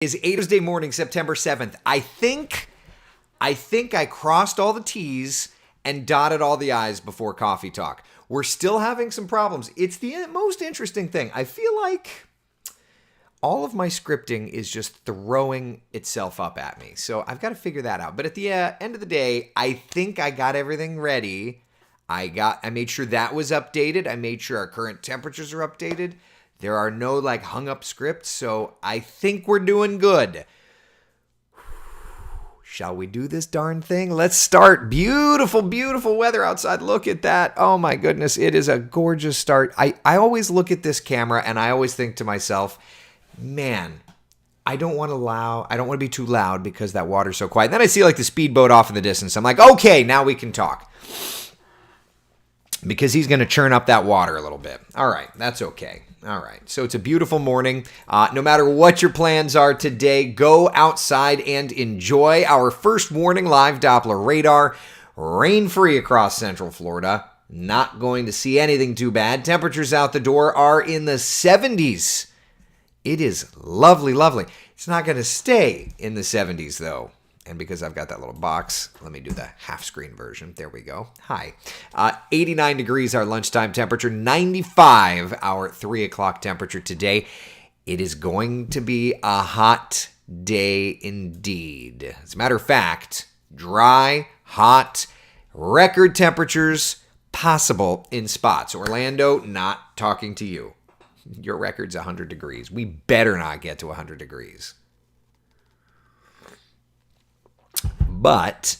Is Thursday morning, September 7th. I think I crossed all the T's and dotted all the I's before coffee talk. We're still having some problems. It's the most interesting thing. I feel like all of my scripting is just throwing itself up at me. So I've got to figure that out. But at the end of the day, I think I got everything ready. I made sure that was updated. I made sure our current temperatures are updated. There are no hung up scripts, so I think we're doing good. Shall we do this darn thing? Let's start. Beautiful, beautiful weather outside. Look at that. Oh my goodness, it is a gorgeous start. I always look at this camera and I always think to myself, man, I don't want to be too loud because that water's so quiet. Then I see the speedboat off in the distance. I'm like, okay, now we can talk. Because he's going to churn up that water a little bit. All right, that's okay. All right, so it's a beautiful morning. No matter what your plans are today, go outside and enjoy our first warning live Doppler radar. Rain-free across Central Florida. Not going to see anything too bad. Temperatures out the door are in the 70s. It is lovely, lovely. It's not going to stay in the 70s, though. And because I've got that little box, let me do the half-screen version. There we go. Hi. 89 degrees our lunchtime temperature. 95 our 3 o'clock temperature today. It is going to be a hot day indeed. As a matter of fact, dry, hot, record temperatures possible in spots. Orlando, not talking to you. Your record's 100 degrees. We better not get to 100 degrees. But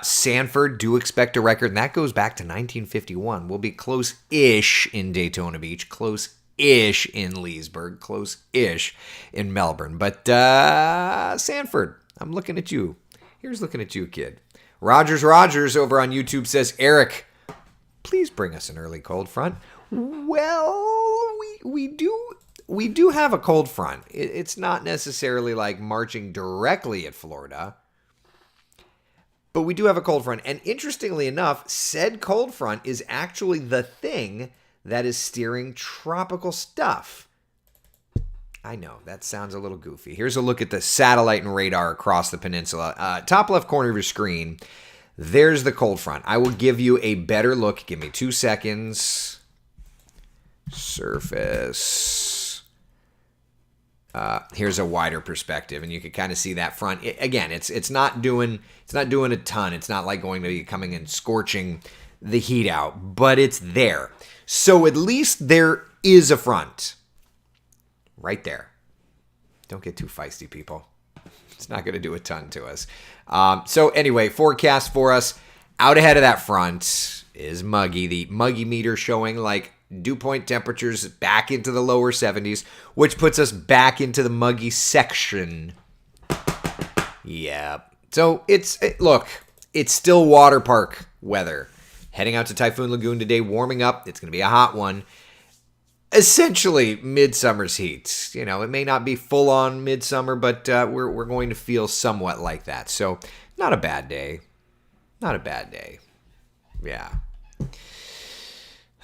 Sanford do expect a record, and that goes back to 1951. We'll be close-ish in Daytona Beach, close-ish in Leesburg, close-ish in Melbourne. But Sanford, I'm looking at you. Here's looking at you, kid. Rogers over on YouTube says, Eric, please bring us an early cold front. Well, we do have a cold front. It's not necessarily marching directly at Florida. But we do have a cold front. And interestingly enough, said cold front is actually the thing that is steering tropical stuff. I know, that sounds a little goofy. Here's a look at the satellite and radar across the peninsula. Top left corner of your screen, there's the cold front. I will give you a better look. Give me 2 seconds. Surface. Here's a wider perspective, and you can kind of see that front. It's not doing a ton. It's not going to be coming and scorching the heat out, but it's there. So at least there is a front right there. Don't get too feisty, people. It's not going to do a ton to us. So anyway, forecast for us out ahead of that front is muggy. The muggy meter showing dew point temperatures back into the lower 70s, which puts us back into the muggy section. Yeah. So it's still water park weather. Heading out to Typhoon Lagoon today, warming up. It's going to be a hot one. Essentially midsummer's heat. It may not be full on midsummer, but we're going to feel somewhat like that. So not a bad day. Not a bad day. Yeah.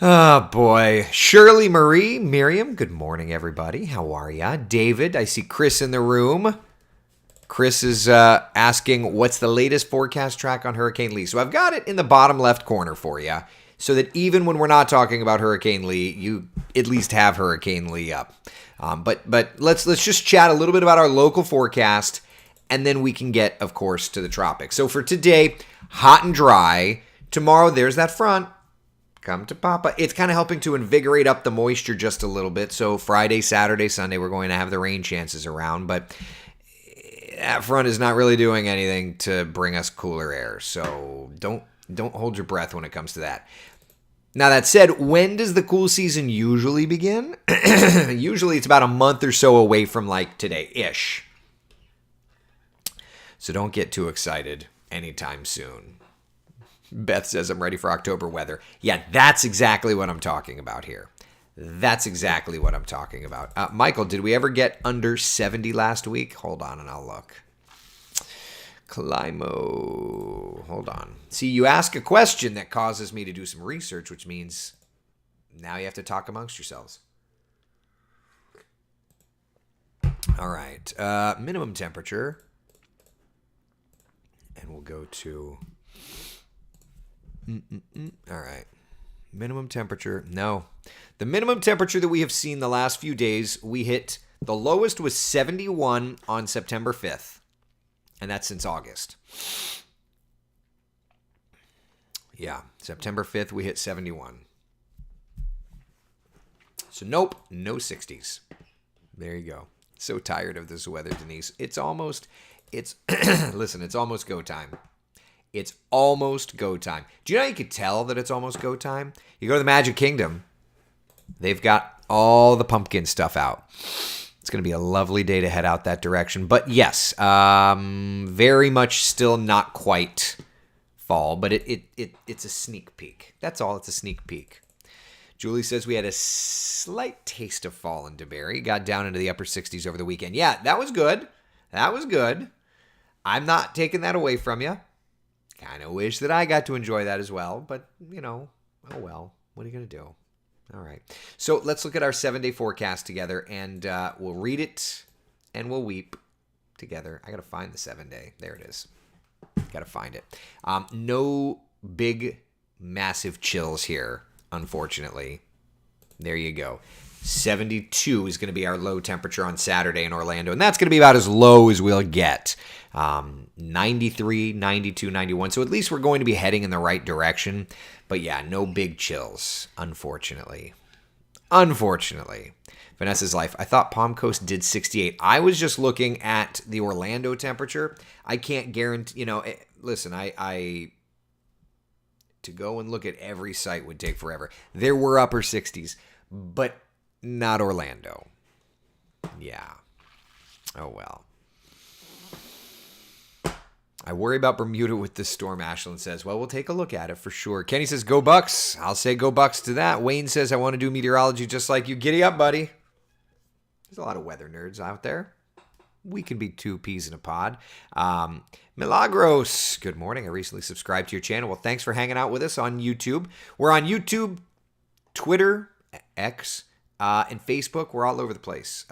Oh, boy. Shirley Marie, Miriam, good morning, everybody. How are ya? David, I see Chris in the room. Chris is asking, what's the latest forecast track on Hurricane Lee? So I've got it in the bottom left corner for you, so that even when we're not talking about Hurricane Lee, you at least have Hurricane Lee up. But let's just chat a little bit about our local forecast, and then we can get, of course, to the tropics. So for today, hot and dry. Tomorrow, there's that front. Come to Papa. It's kind of helping to invigorate up the moisture just a little bit. So Friday, Saturday, Sunday, we're going to have the rain chances around. But that front is not really doing anything to bring us cooler air. So don't hold your breath when it comes to that. Now, that said, when does the cool season usually begin? Usually it's about a month or so away from today-ish. So don't get too excited anytime soon. Beth says, I'm ready for October weather. Yeah, that's exactly what I'm talking about here. That's exactly what I'm talking about. Michael, did we ever get under 70 last week? Hold on and I'll look. Climo. Hold on. See, you ask a question that causes me to do some research, which means now you have to talk amongst yourselves. All right. Minimum temperature. And we'll go to... All right. Minimum temperature. No. The minimum temperature that we have seen the last few days, we hit... The lowest was 71 on September 5th. And that's since August. Yeah. September 5th, we hit 71. So nope, no 60s. There you go. So tired of this weather, Denise. It's listen, it's almost go time. It's almost go time. Do you know how you could tell that it's almost go time? You go to the Magic Kingdom. They've got all the pumpkin stuff out. It's going to be a lovely day to head out that direction. But yes, very much still not quite fall, but it's a sneak peek. That's all. It's a sneak peek. Julie says we had a slight taste of fall in DeBerry. Got down into the upper 60s over the weekend. Yeah, that was good. That was good. I'm not taking that away from you. Kind of wish that I got to enjoy that as well. But, oh well. What are you going to do? All right. So let's look at our 7-day forecast together, and we'll read it, and we'll weep together. I got to find the 7-day. There it is. Got to find it. No big, massive chills here, unfortunately. There you go. 72 is going to be our low temperature on Saturday in Orlando, and that's going to be about as low as we'll get. 93, 92, 91. So at least we're going to be heading in the right direction. But yeah, no big chills, unfortunately. Unfortunately. Vanessa's Life. I thought Palm Coast did 68. I was just looking at the Orlando temperature. I can't guarantee, listen, I to go and look at every site would take forever. There were upper 60s, but not Orlando. Yeah. Oh, well. I worry about Bermuda with this storm, Ashland says. Well, we'll take a look at it for sure. Kenny says, go Bucks. I'll say go Bucks to that. Wayne says, I want to do meteorology just like you. Giddy up, buddy. There's a lot of weather nerds out there. We can be two peas in a pod. Milagros, good morning. I recently subscribed to your channel. Well, thanks for hanging out with us on YouTube. We're on YouTube, Twitter, X, and Facebook. We're all over the place.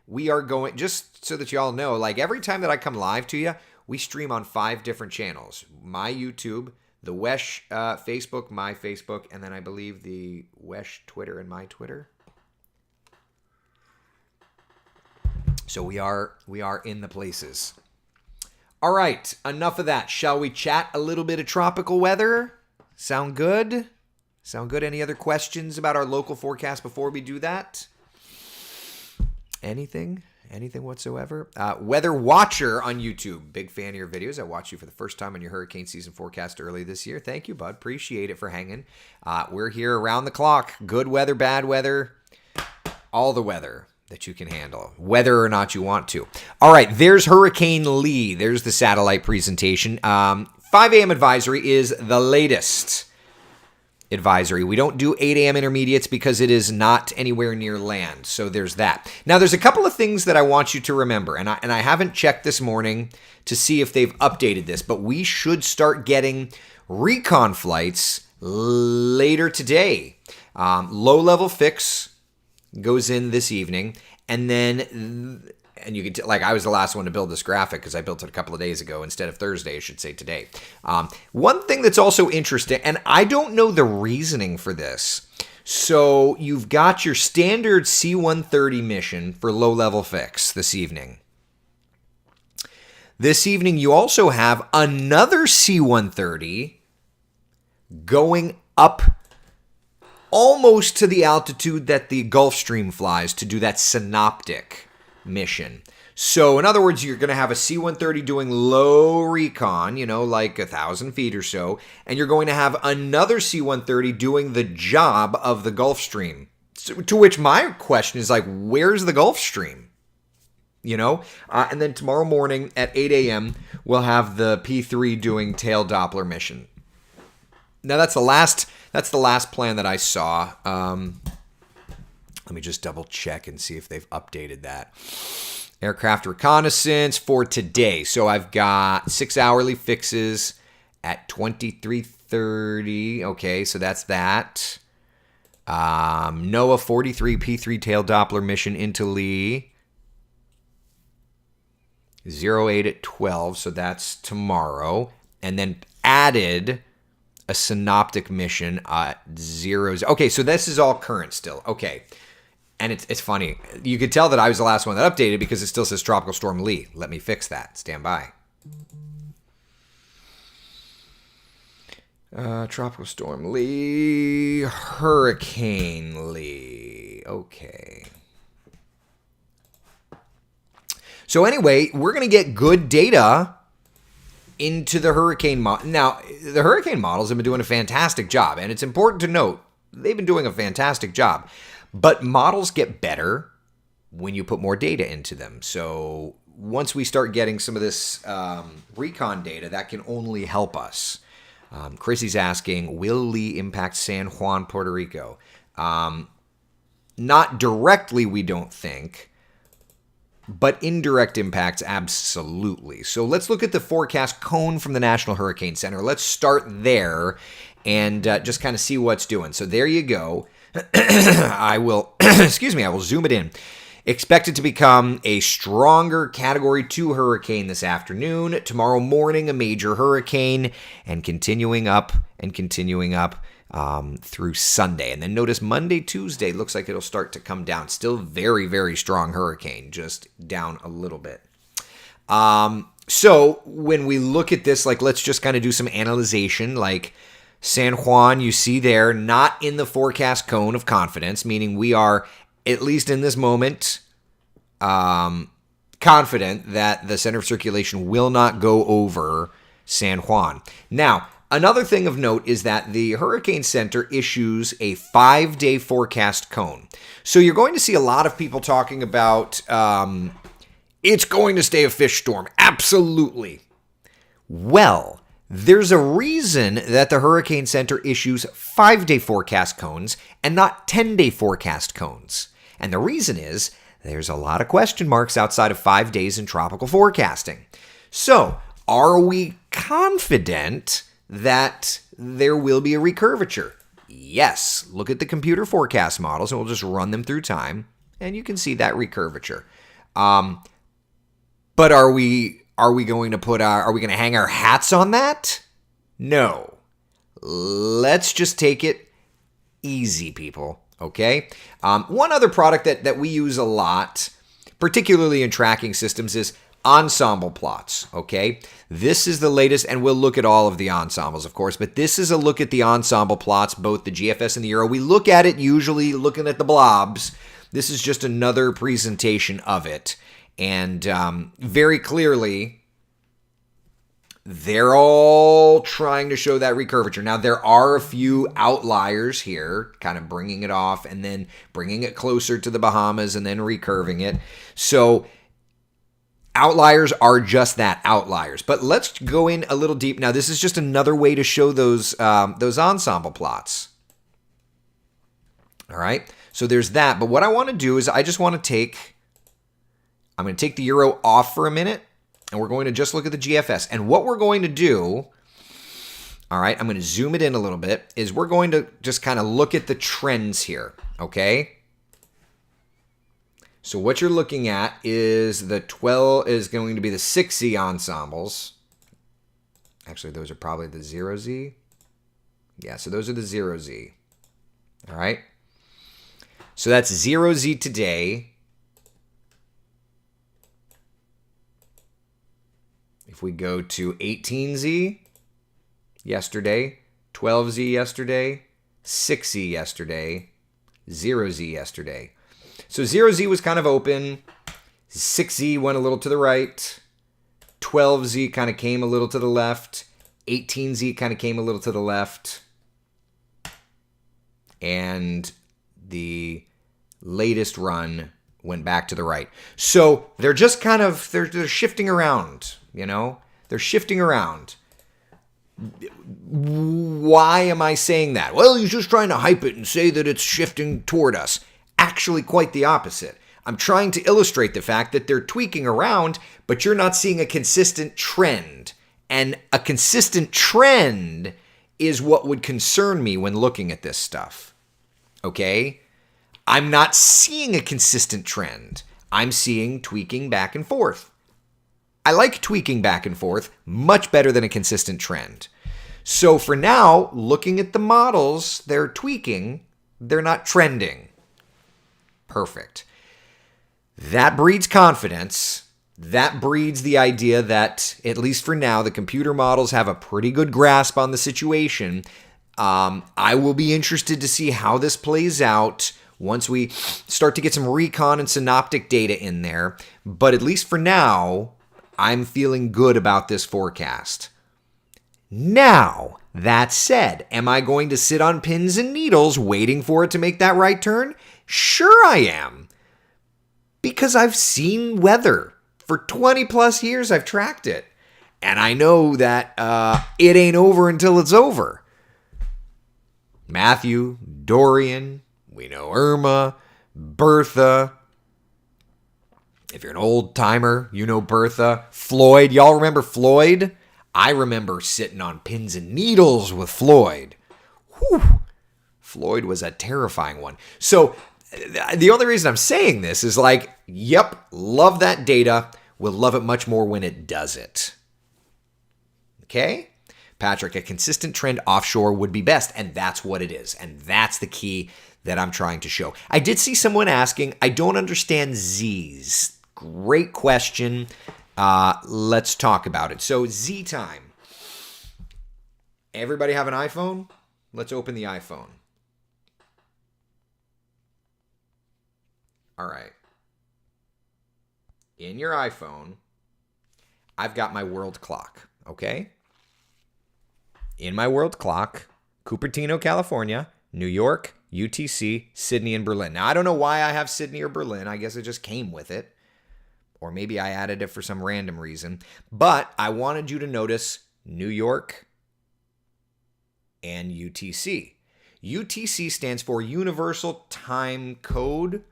We are going, just so that you all know, like every time that I come live to you, we stream on 5 different channels. My YouTube, the Wesh Facebook, my Facebook, and then I believe the Wesh Twitter and my Twitter. So we are in the places. All right, enough of that. Shall we chat a little bit of tropical weather? Sound good? Sound good? Any other questions about our local forecast before we do that? Anything whatsoever? Weather Watcher on YouTube. Big fan of your videos. I watched you for the first time on your hurricane season forecast early this year. Thank you, bud. Appreciate it for hanging. We're here around the clock. Good weather, bad weather, all the weather that you can handle, whether or not you want to. All right, there's Hurricane Lee. There's the satellite presentation. 5 a.m. advisory is the latest advisory. We don't do 8 a.m. intermediates because it is not anywhere near land. So there's that. Now, there's a couple of things that I want you to remember, and I haven't checked this morning to see if they've updated this, but we should start getting recon flights later today. Low-level fix goes in this evening, and then... And you can I was the last one to build this graphic because I built it a couple of days ago instead of Thursday, I should say today. One thing that's also interesting, and I don't know the reasoning for this. So you've got your standard C-130 mission for low-level fix this evening. This evening, you also have another C-130 going up almost to the altitude that the Gulfstream flies to do that synoptic mission. So in other words, you're going to have a C-130 doing low recon, like 1,000 feet or so, and you're going to have another C-130 doing the job of the Gulfstream. So, to which my question is where's the Gulfstream? And then tomorrow morning at 8 a.m., we'll have the P-3 doing tail Doppler mission. Now that's the last plan that I saw. Let me just double check and see if they've updated that. Aircraft reconnaissance for today. So I've got 6 hourly fixes at 23:30. Okay, so that's that. NOAA 43 P3 tail Doppler mission into Lee. 08 at 12, so that's tomorrow. And then added a synoptic mission at 0. Okay, so this is all current still. Okay. And it's funny. You could tell that I was the last one that updated because it still says Tropical Storm Lee. Let me fix that. Stand by. Tropical Storm Lee. Hurricane Lee. Okay. So anyway, we're going to get good data into the hurricane model. Now, the hurricane models have been doing a fantastic job, and it's important to note they've been doing a fantastic job. But models get better when you put more data into them. So once we start getting some of this recon data, that can only help us. Chrissy's asking, will Lee impact San Juan, Puerto Rico? Not directly, we don't think. But indirect impacts, absolutely. So let's look at the forecast cone from the National Hurricane Center. Let's start there and just kind of see what's doing. So there you go. I will, I will zoom it in. Expected to become a stronger Category 2 hurricane this afternoon. Tomorrow morning, a major hurricane, and continuing up through Sunday. And then notice Monday, Tuesday, looks like it'll start to come down. Still very, very strong hurricane, just down a little bit. So when we look at this, like, let's just kind of do some analyzation, like San Juan, you see there, not in the forecast cone of confidence, meaning we are, at least in this moment, confident that the center of circulation will not go over San Juan. Now, another thing of note is that the Hurricane Center issues a 5-day forecast cone. So you're going to see a lot of people talking about it's going to stay a fish storm. Absolutely. Well, there's a reason that the Hurricane Center issues 5-day forecast cones and not 10-day forecast cones. And the reason is there's a lot of question marks outside of 5 days in tropical forecasting. So, are we confident that there will be a recurvature? Yes. Look at the computer forecast models, and we'll just run them through time, and you can see that recurvature. But are we going to hang our hats on that? No. Let's just take it easy, people. Okay? One other product that we use a lot, particularly in tracking systems, is ensemble plots. Okay? This is the latest, and we'll look at all of the ensembles, of course, but this is a look at the ensemble plots, both the GFS and the Euro. We look at it usually looking at the blobs. This is just another presentation of it. And very clearly, they're all trying to show that recurvature. Now, there are a few outliers here, kind of bringing it off and then bringing it closer to the Bahamas and then recurving it. So outliers are just that, outliers. But let's go in a little deep. Now, this is just another way to show those ensemble plots. All right, so there's that. But what I want to do is I'm going to take the Euro off for a minute. And we're going to just look at the GFS. And what we're going to do, all right, I'm going to zoom it in a little bit, is we're going to just kind of look at the trends here, okay? So what you're looking at is is going to be the 6Z ensembles. Actually, those are probably the 0Z. Yeah, so those are the 0Z. All right? So that's 0Z today. If we go to 18Z yesterday, 12Z yesterday, 6Z yesterday, 0Z yesterday. So 0Z was kind of open. 6Z went a little to the right. 12Z kind of came a little to the left. 18Z kind of came a little to the left. And the latest run went back to the right. So they're just kind of, they're shifting around. You know, they're shifting around. Why am I saying that? Well, he's just trying to hype it and say that it's shifting toward us. Actually, quite the opposite. I'm trying to illustrate the fact that they're tweaking around, but you're not seeing a consistent trend. And a consistent trend is what would concern me when looking at this stuff. Okay? I'm not seeing a consistent trend. I'm seeing tweaking back and forth. I like tweaking back and forth, much better than a consistent trend. So for now, looking at the models, they're tweaking, they're not trending. Perfect. That breeds confidence. That breeds the idea that, at least for now, the computer models have a pretty good grasp on the situation. I will be interested to see how this plays out once we start to get some recon and synoptic data in there. But at least for now, I'm feeling good about this forecast. Now, that said, am I going to sit on pins and needles waiting for it to make that right turn? Sure I am. Because I've seen weather. For 20 plus years, I've tracked it. And I know that it ain't over until it's over. Matthew, Dorian, we know Irma, Bertha. If you're an old timer, you know Bertha. Floyd, y'all remember Floyd? I remember sitting on pins and needles with Floyd. Whew. Floyd was a terrifying one. So the only reason I'm saying this is like, yep, love that data. We'll love it much more when it does it. Okay? Patrick, a consistent trend offshore would be best, and that's what it is. And that's the key that I'm trying to show. I did see someone asking, I don't understand Z's. Great question. Let's talk about it. So Z time. Everybody have an iPhone? Let's open the iPhone. All right. In your iPhone, I've got my world clock, okay? In my world clock, Cupertino, California, New York, UTC, Sydney, and Berlin. Now, I don't know why I have Sydney or Berlin. I guess it just came with it. Or maybe I added it for some random reason. But I wanted you to notice New York and UTC. UTC stands for Universal Time Code.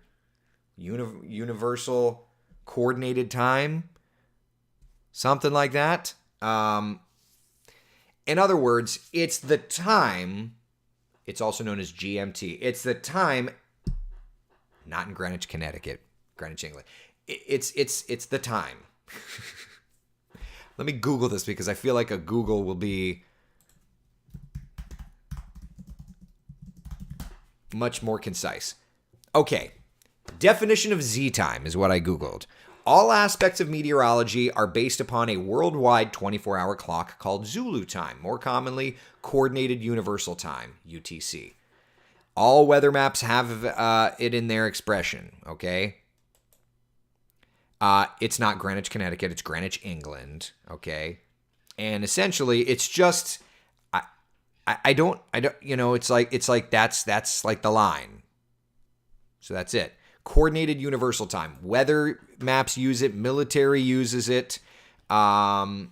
Universal Coordinated Time. Something like that. In other words, it's the time. It's also known as GMT. It's the time, not in Greenwich, Connecticut, Greenwich, England. It's the time. Let me Google this because I feel like a Google will be much more concise. Okay. Definition of Z time is what I Googled. All aspects of meteorology are based upon a worldwide 24-hour clock called Zulu time, more commonly Coordinated Universal Time, UTC. All weather maps have it in their expression, okay? It's not Greenwich, Connecticut, it's Greenwich, England, okay? And essentially, it's just, I don't, you know, it's like that's like the line. So that's it. Coordinated Universal Time. Weather maps use it. Military uses it. Pilots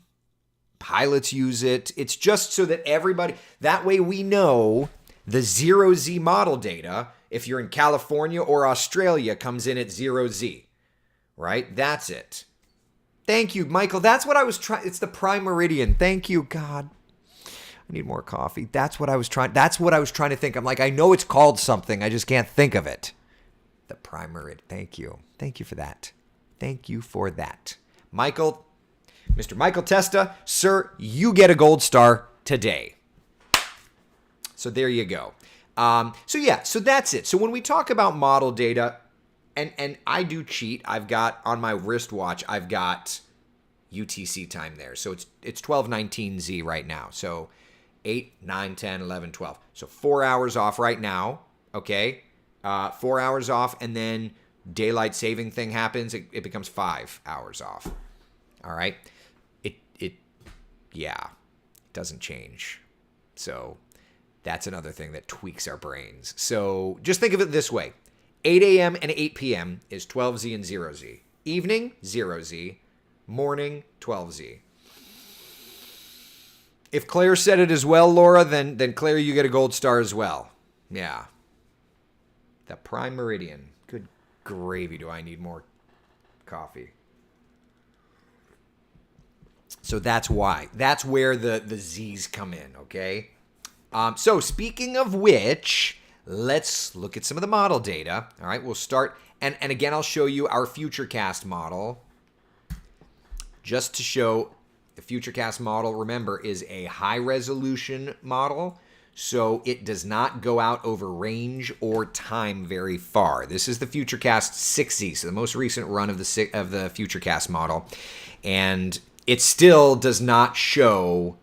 use it. It's just so that everybody, that way we know the 0Z model data, if you're in California or Australia, comes in at 0Z. Right? That's it. Thank you, Michael. That's what I was trying. It's the prime meridian. Thank you, God. I need more coffee. That's what I was trying to think. I'm like, I know it's called something. I just can't think of it. The prime meridian. Thank you. Thank you for that. Thank you for that. Michael, Mr. Michael Testa, sir, you get a gold star today. So there you go. So that's it. So when we talk about model data, and I do cheat. I've got on my wristwatch, I've got UTC time there. So it's 12:19 right now. So 8, 9, 10, 11, 12. So 4 hours off right now. Okay. 4 hours off, and then daylight saving thing happens. It becomes 5 hours off. All right. It doesn't change. So that's another thing that tweaks our brains. So just think of it this way. 8 a.m. and 8 p.m. is 12Z and 0Z. Evening, 0Z. Morning, 12Z. If Claire said it as well, Laura, then Claire, you get a gold star as well. Yeah. The prime meridian. Good gravy, do I need more coffee. So that's why. That's where the Z's come in, okay? So speaking of which, let's look at some of the model data. All right, we'll start. And again, I'll show you our Futurecast model. just to show the Futurecast model, remember, is a high-resolution model, so it does not go out over range or time very far. This is the Futurecast 6Z, so the most recent run of the Futurecast model, and it still does not show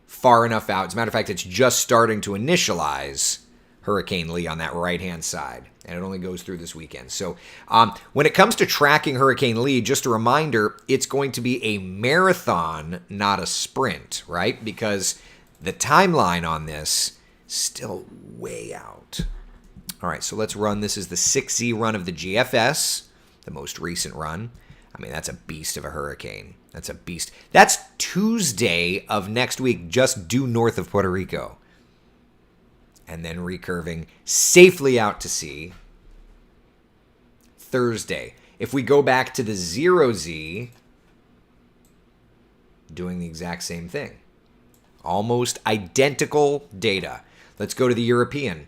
far enough out. As a matter of fact, it's just starting to initialize Hurricane Lee on that right-hand side, and it only goes through this weekend. So when it comes to tracking Hurricane Lee, just a reminder, it's going to be a marathon, not a sprint, right? Because the timeline on this still way out. All right, so let's run. This is the 6Z run of the GFS, the most recent run. I mean, that's a beast of a hurricane. That's a beast. That's Tuesday of next week, just due north of Puerto Rico. And then recurving safely out to sea Thursday. If we go back to the 0Z, doing the exact same thing. Almost identical data. Let's go to the European.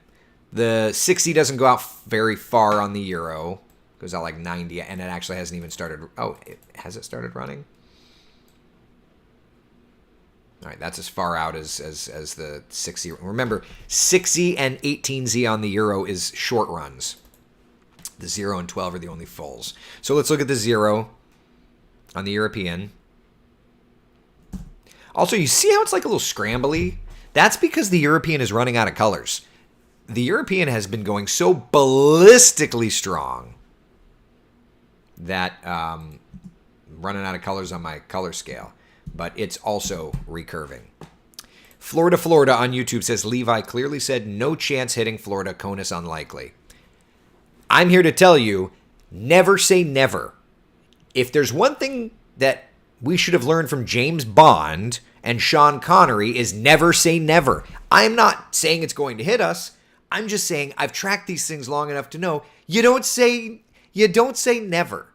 The 6Z doesn't go out very far on the Euro. It goes out like 90, and it actually hasn't even started. Oh, has it started running? All right, that's as far out as the 6Z. Remember, 6Z and 18Z on the Euro is short runs. The 0 and 12 are the only fulls. So let's look at the 0 on the European. Also, you see how it's like a little scrambly? That's because the European is running out of colors. The European has been going so ballistically strong that running out of colors on my color scale. But it's also recurving. Florida on YouTube says, Levi clearly said no chance hitting Florida, CONUS unlikely. I'm here to tell you, never say never. If there's one thing that we should have learned from James Bond and Sean Connery is never say never. I'm not saying it's going to hit us. I'm just saying I've tracked these things long enough to know you don't say never.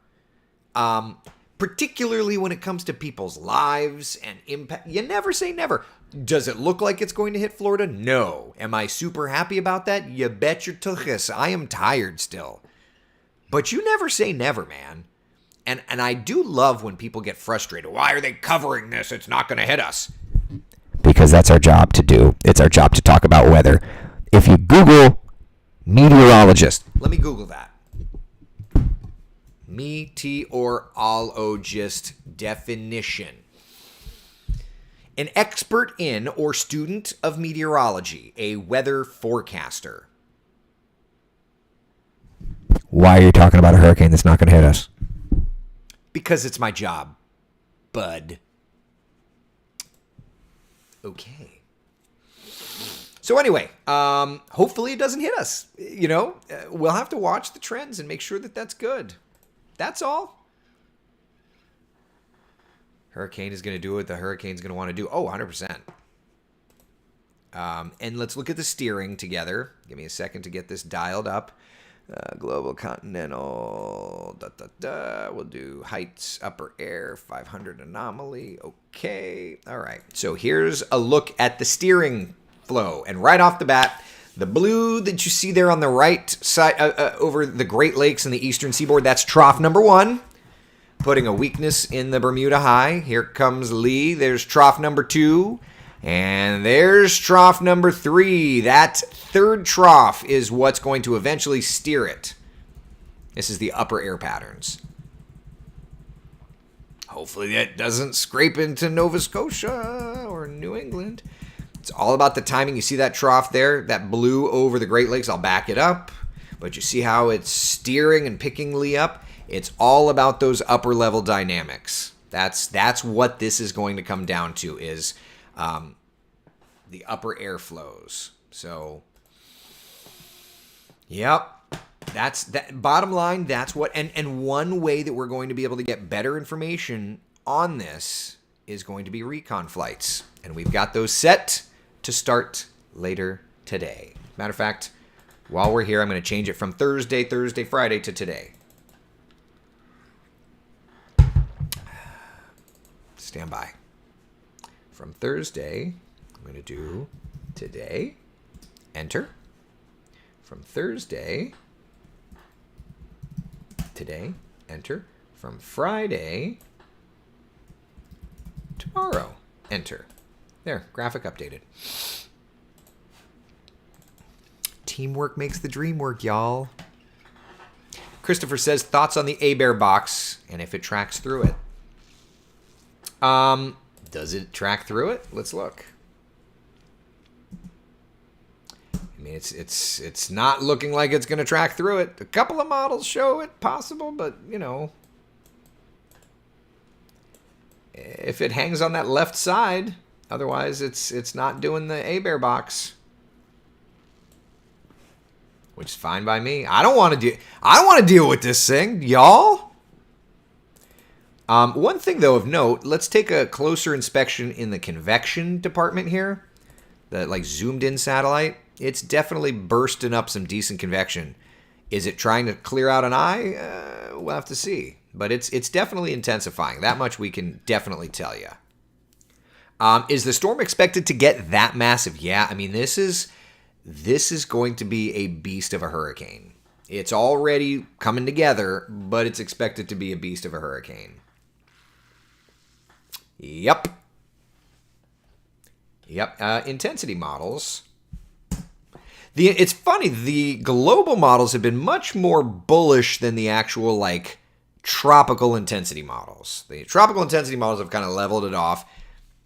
Particularly when it comes to people's lives and impact. You never say never. Does it look like it's going to hit Florida? No. Am I super happy about that? You bet your tuchus. I am tired still. But you never say never, man. And I do love when people get frustrated. Why are they covering this? It's not going to hit us. Because that's our job to do. It's our job to talk about weather. If you Google meteorologist. Let me Google that. Meteorologist definition. An expert in or student of meteorology, a weather forecaster. Why are you talking about a hurricane that's not going to hit us? Because it's my job, bud. Okay. So anyway, hopefully it doesn't hit us. You know, we'll have to watch the trends and make sure that that's good. That's all. Hurricane is going to do what the hurricane's going to want to do. Oh, 100%. And let's look at the steering together. Give me a second to get this dialed up. Global continental. We'll do heights, upper air, 500 anomaly. Okay. All right. So here's a look at the steering flow. And right off the bat, the blue that you see there on the right side over the Great Lakes and the eastern seaboard, that's trough number 1, putting a weakness in the Bermuda High. Here comes Lee. There's trough number 2, and there's trough number 3. That third trough is what's going to eventually steer it. This is the upper air patterns. Hopefully that doesn't scrape into Nova Scotia or New England. It's all about the timing. You see that trough there, that blue over the Great Lakes? I'll back it up. But you see how it's steering and picking Lee up? It's all about those upper level dynamics. That's what this is going to come down to is the upper air flows. So, yep. That's that. Bottom line, that's what. And one way that we're going to be able to get better information on this is going to be recon flights. And we've got those set to start later today. Matter of fact, while we're here, I'm going to change it from Thursday, Friday to today. Stand by. From Thursday, I'm going to do today. Enter. From Thursday, today. Enter. From Friday, tomorrow. Enter. There, graphic updated. Teamwork makes the dream work, y'all. Christopher says, thoughts on the A-Bear box and if it tracks through it. Does it track through it? Let's look. I mean, it's not looking like it's going to track through it. A couple of models show it possible, but, you know, if it hangs on that left side, otherwise it's not doing the A-Bear box. Which is fine by me. I don't want to deal with this thing, y'all. One thing though of note, let's take a closer inspection in the convection department here. The like zoomed in satellite. It's definitely bursting up some decent convection. Is it trying to clear out an eye? We'll have to see. But it's definitely intensifying. That much we can definitely tell you. Is the storm expected to get that massive? Yeah, I mean, this is going to be a beast of a hurricane. It's already coming together, but it's expected to be a beast of a hurricane. Yep. Intensity models. It's funny, the global models have been much more bullish than the actual, like, tropical intensity models. The tropical intensity models have kind of leveled it off.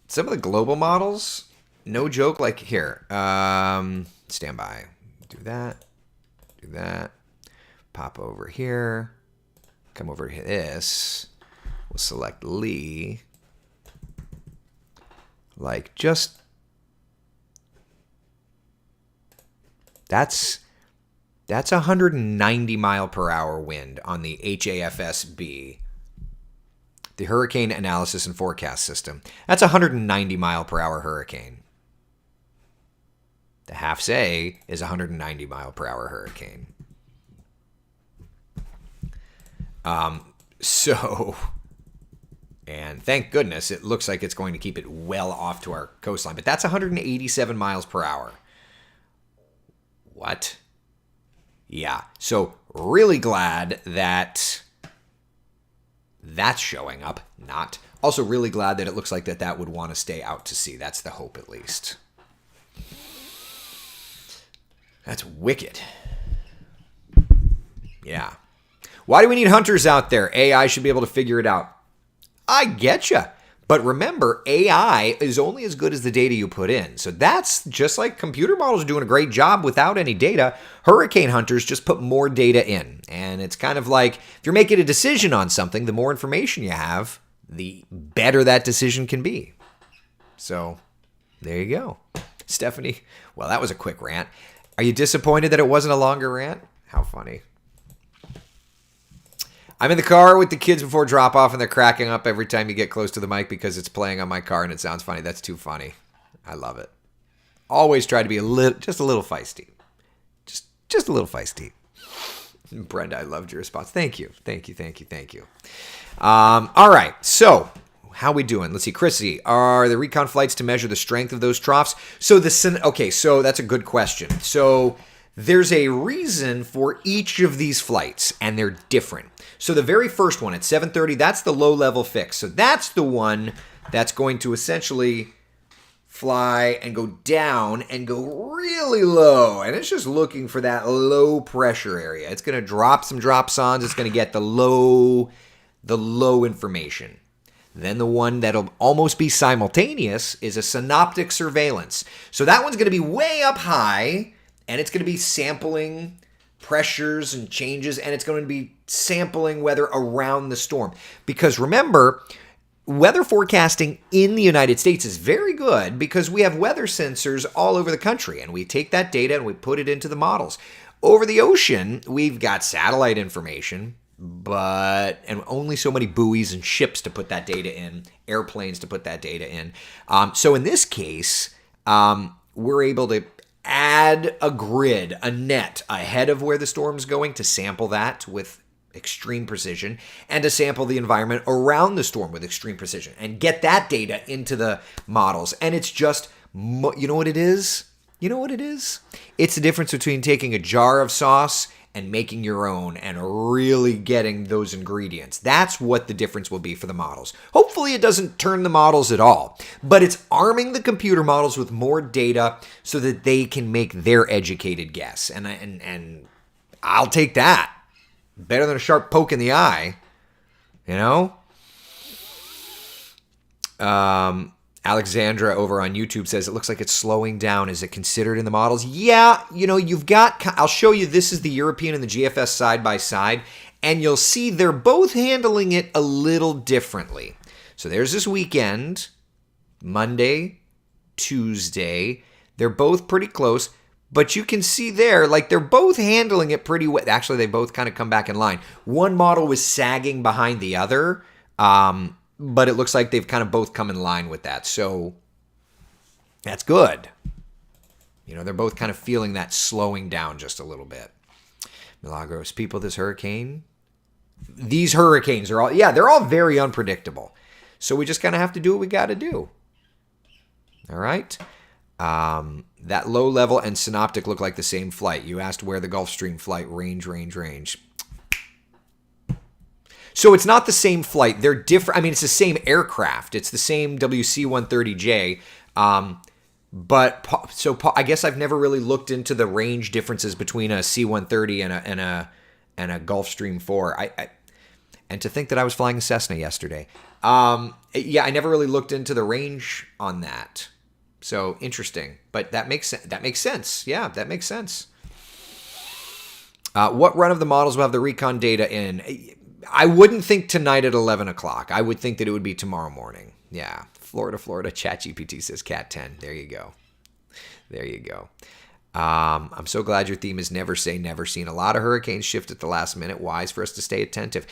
Some of the global models, no joke, like here. Stand by. Do that. Pop over here. Come over to this. We'll select Lee. Like just... That's 190 mile per hour wind on the HAFSB, the Hurricane Analysis and Forecast System. That's 190 mile per hour hurricane. The HAFS-A is 190 mile per hour hurricane. And thank goodness it looks like it's going to keep it well off to our coastline. But that's 187 miles per hour. What? Yeah. So really glad that that's showing up. Not. Also really glad that it looks like that would want to stay out to sea. That's the hope at least. That's wicked. Yeah. Why do we need hunters out there? AI should be able to figure it out. I getcha. But remember, AI is only as good as the data you put in. So that's just like computer models are doing a great job without any data. Hurricane hunters just put more data in. And it's kind of like if you're making a decision on something, the more information you have, the better that decision can be. So there you go. Stephanie, well, that was a quick rant. Are you disappointed that it wasn't a longer rant? How funny. I'm in the car with the kids before drop off and they're cracking up every time you get close to the mic because it's playing on my car and it sounds funny. That's too funny. I love it. Always try to be just a little feisty. Just a little feisty. Brenda, I loved your response. Thank you. All right. So how we doing? Let's see. Chrissy, are the recon flights to measure the strength of those troughs? So so that's a good question. So there's a reason for each of these flights, and they're different. So the very first one at 7:30, that's the low-level fix. So that's the one that's going to essentially fly and go down and go really low. And it's just looking for that low pressure area. It's going to drop some dropsons. It's going to get the low information. Then the one that'll almost be simultaneous is a synoptic surveillance. So that one's going to be way up high, and it's going to be sampling pressures and changes, and it's going to be sampling weather around the storm. Because remember, weather forecasting in the United States is very good because we have weather sensors all over the country, and we take that data and we put it into the models. Over the ocean, we've got satellite information, and only so many buoys and ships to put that data in, airplanes to put that data in. So in this case, we're able to add a grid, a net ahead of where the storm's going to sample that with extreme precision and to sample the environment around the storm with extreme precision and get that data into the models. And it's just, you know what it is? It's the difference between taking a jar of sauce and making your own and really getting those ingredients. That's what the difference will be for the models. Hopefully it doesn't turn the models at all, but it's arming the computer models with more data so that they can make their educated guess. And I'll take that. Better than a sharp poke in the eye, you know? Alexandra over on YouTube says, it looks like it's slowing down. Is it considered in the models? Yeah, you've got, I'll show you, this is the European and the GFS side by side, and you'll see they're both handling it a little differently. So there's this weekend, Monday, Tuesday. They're both pretty close, but you can see there, like they're both handling it pretty well. Actually, they both kind of come back in line. One model was sagging behind the other, but it looks like they've kind of both come in line with that. So that's good. They're both kind of feeling that slowing down just a little bit. Milagros, people, these hurricanes are all, they're all very unpredictable. So we just kind of have to do what we got to do. All right. That low level and synoptic look like the same flight. You asked where the Gulfstream flight range. So it's not the same flight. They're different. I mean, it's the same aircraft. It's the same WC-130J. But I guess I've never really looked into the range differences between a C-130 and a Gulfstream 4. And to think that I was flying a Cessna yesterday. I never really looked into the range on that. So interesting. But that makes sense. Yeah, that makes sense. What run of the models will have the recon data in? I wouldn't think tonight at 11 o'clock. I would think that it would be tomorrow morning. Yeah. Florida. ChatGPT says Cat 10. There you go. I'm so glad your theme is never say never. Seen a lot of hurricanes shift at the last minute. Wise for us to stay attentive.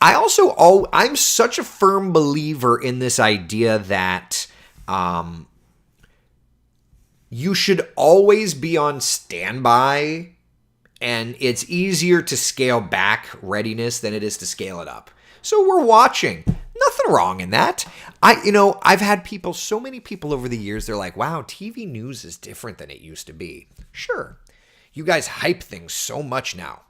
I'm such a firm believer in this idea that you should always be on standby. And it's easier to scale back readiness than it is to scale it up. So we're watching. Nothing wrong in that. I've had so many people over the years, they're like, wow, TV news is different than it used to be. Sure. You guys hype things so much now.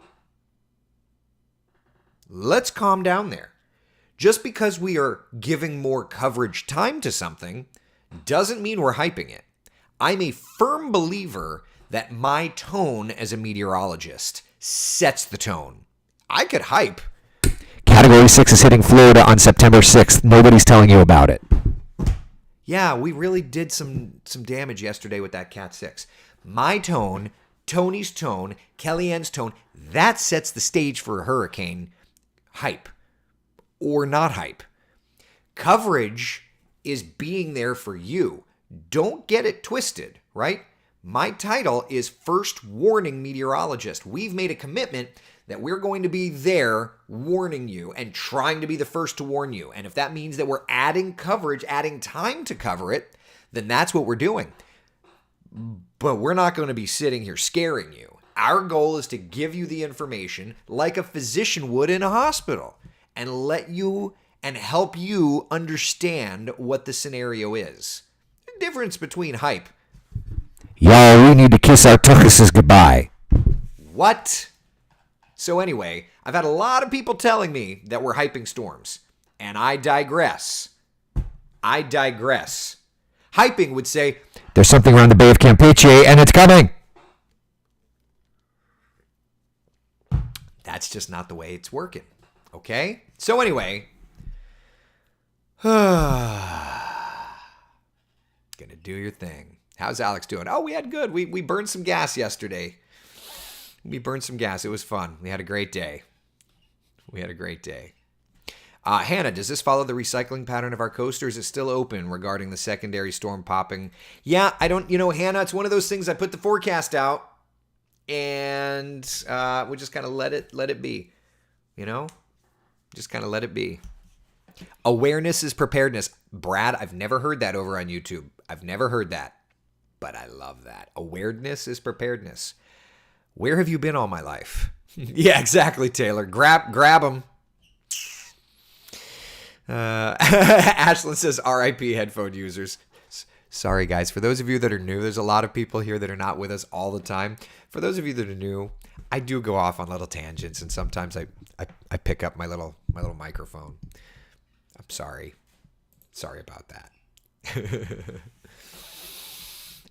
Let's calm down there. Just because we are giving more coverage time to something doesn't mean we're hyping it. I'm a firm believer that my tone as a meteorologist sets the tone. I could hype. Category 6 is hitting Florida on September 6th. Nobody's telling you about it. Yeah, we really did some damage yesterday with that Cat 6. My tone, Tony's tone, Kellyanne's tone, that sets the stage for a hurricane hype or not hype. Coverage is being there for you. Don't get it twisted, right? My title is First Warning Meteorologist. We've made a commitment that we're going to be there warning you and trying to be the first to warn you. And if that means that we're adding coverage, adding time to cover it, then that's what we're doing. But we're not going to be sitting here scaring you. Our goal is to give you the information like a physician would in a hospital and let you and help you understand what the scenario is. The difference between hype. Y'all, we need to kiss our tuchuses goodbye. What? So anyway, I've had a lot of people telling me that we're hyping storms. And I digress. Hyping would say, there's something around the Bay of Campeche and it's coming. That's just not the way it's working. Okay? So anyway. Gonna do your thing. How's Alex doing? Oh, we had good. We burned some gas yesterday. It was fun. We had a great day. Hannah, does this follow the recycling pattern of our coast, or is it still open regarding the secondary storm popping? Yeah, I don't, Hannah, it's one of those things. I put the forecast out and we just kind of let it be, just kind of let it be. Awareness is preparedness. Brad, I've never heard that over on YouTube. I've never heard that. But I love that. Awareness is preparedness. Where have you been all my life? Yeah, exactly, Taylor. Grab them. Ashlyn says, RIP headphone users. Sorry, guys. For those of you that are new, there's a lot of people here that are not with us all the time. For those of you that are new, I do go off on little tangents, and sometimes I pick up my little microphone. I'm sorry. Sorry about that.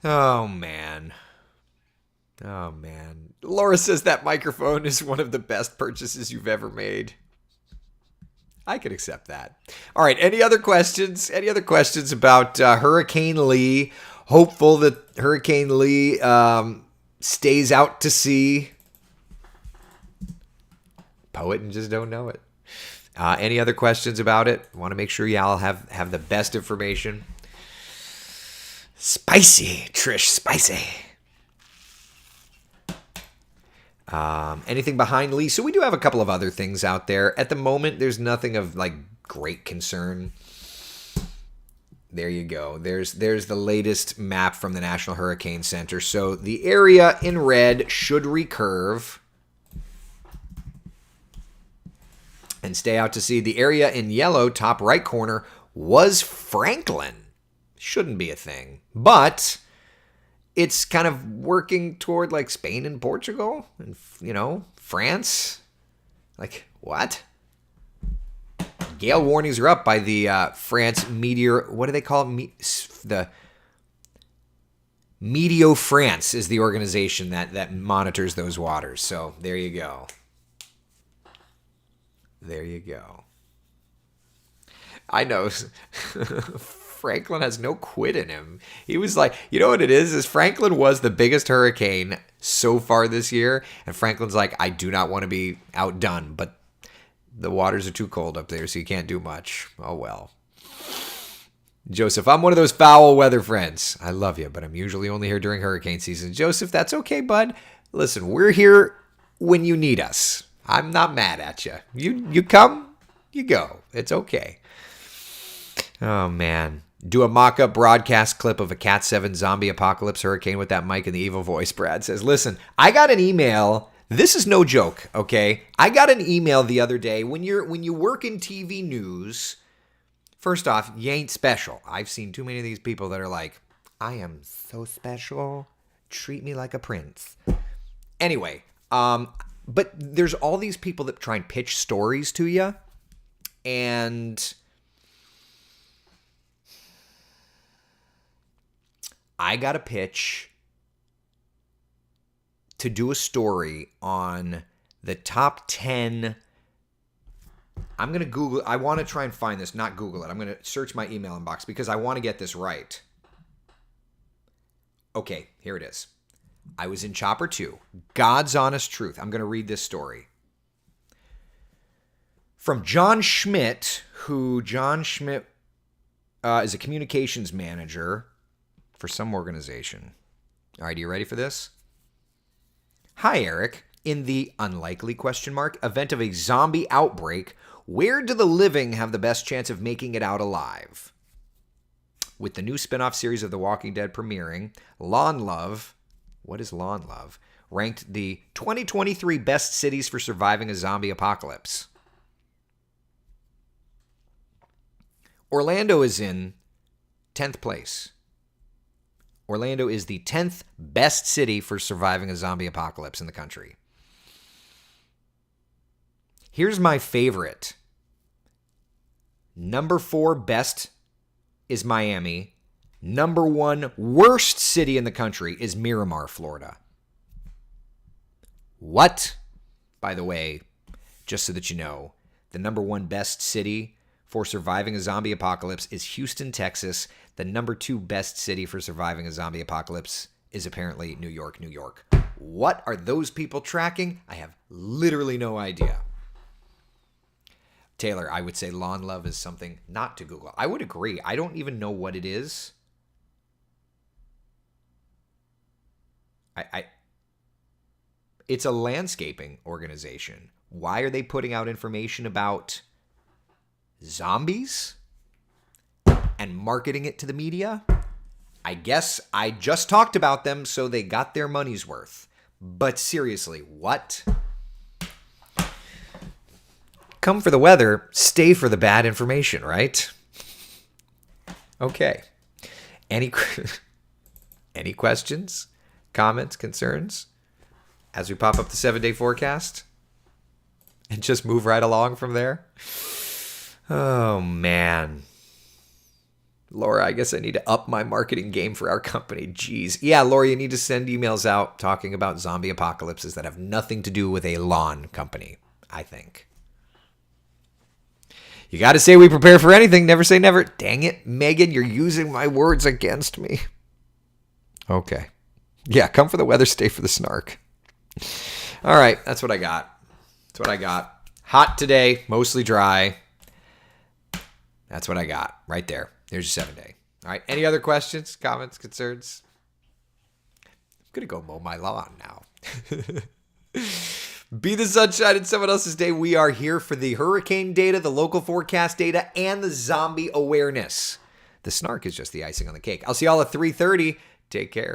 Oh, man. Oh, man. Laura says that microphone is one of the best purchases you've ever made. I can accept that. All right. Any other questions? Any other questions about Hurricane Lee? Hopeful that Hurricane Lee stays out to sea. Poet and just don't know it. Any other questions about it? Want to make sure y'all have the best information. Spicy, Trish, spicy. Anything behind Lee? So we do have a couple of other things out there. At the moment, there's nothing of like great concern. There you go. There's the latest map from the National Hurricane Center. So the area in red should recurve and stay out to sea. The area in yellow, top right corner, was Franklin. Shouldn't be a thing. But it's kind of working toward like Spain and Portugal and, France. Like, what? Gale warnings are up by the France Meteor. What do they call it? The Meteo France is the organization that monitors those waters. So there you go. There you go. I know. Franklin has no quit in him. He was like, you know what it is Franklin was the biggest hurricane so far this year. And Franklin's like, I do not want to be outdone, but the waters are too cold up there, so you can't do much. Oh, well. Joseph, I'm one of those foul weather friends. I love you, but I'm usually only here during hurricane season. Joseph, that's okay, bud. Listen, we're here when you need us. I'm not mad at you. You come, you go. It's okay. Oh, man. Do a mock-up broadcast clip of a Cat 7 zombie apocalypse hurricane with that mic and the evil voice. Brad says, listen, I got an email. This is no joke, okay? I got an email the other day. When you work in TV news, first off, you ain't special. I've seen too many of these people that are like, I am so special. Treat me like a prince. Anyway, but there's all these people that try and pitch stories to you, and I got a pitch to do a story on the top 10. I'm going to Google. I want to try and find this, not Google it. I'm going to search my email inbox because I want to get this right. Okay, here it is. I was in Chopper 2. God's honest truth. I'm going to read this story. From John Schmidt, John Schmidt is a communications manager for some organization. All right, are you ready for this? Hi, Eric. In the unlikely ? Event of a zombie outbreak, where do the living have the best chance of making it out alive? With the new spin-off series of The Walking Dead premiering, Lawn Love, what is Lawn Love, ranked the 2023 best cities for surviving a zombie apocalypse. Orlando is in 10th place. Orlando is the 10th best city for surviving a zombie apocalypse in the country. Here's my favorite. Number 4 best is Miami. Number 1 worst city in the country is Miramar, Florida. What? By the way, just so that you know, the number 1 best city for surviving a zombie apocalypse is Houston, Texas. The number 2 best city for surviving a zombie apocalypse is apparently New York, New York. What are those people tracking? I have literally no idea. Taylor, I would say Lawn Love is something not to Google. I would agree. I don't even know what it is. It's a landscaping organization. Why are they putting out information about zombies and marketing it to the media? I guess I just talked about them, so they got their money's worth. But seriously, what? Come for the weather, stay for the bad information, right? Okay. Any questions, comments, concerns? as we pop up the 7-day forecast and just move right along from there. Oh, man. Laura, I guess I need to up my marketing game for our company. Jeez. Yeah, Laura, you need to send emails out talking about zombie apocalypses that have nothing to do with a lawn company, I think. You got to say we prepare for anything. Never say never. Dang it, Megan, you're using my words against me. Okay. Yeah, come for the weather, stay for the snark. All right, that's what I got. Hot today, mostly dry. That's what I got right there. There's your 7-day. All right, any other questions, comments, concerns? I'm going to go mow my lawn now. Be the sunshine in someone else's day. We are here for the hurricane data, the local forecast data, and the zombie awareness. The snark is just the icing on the cake. I'll see y'all at 3:30. Take care.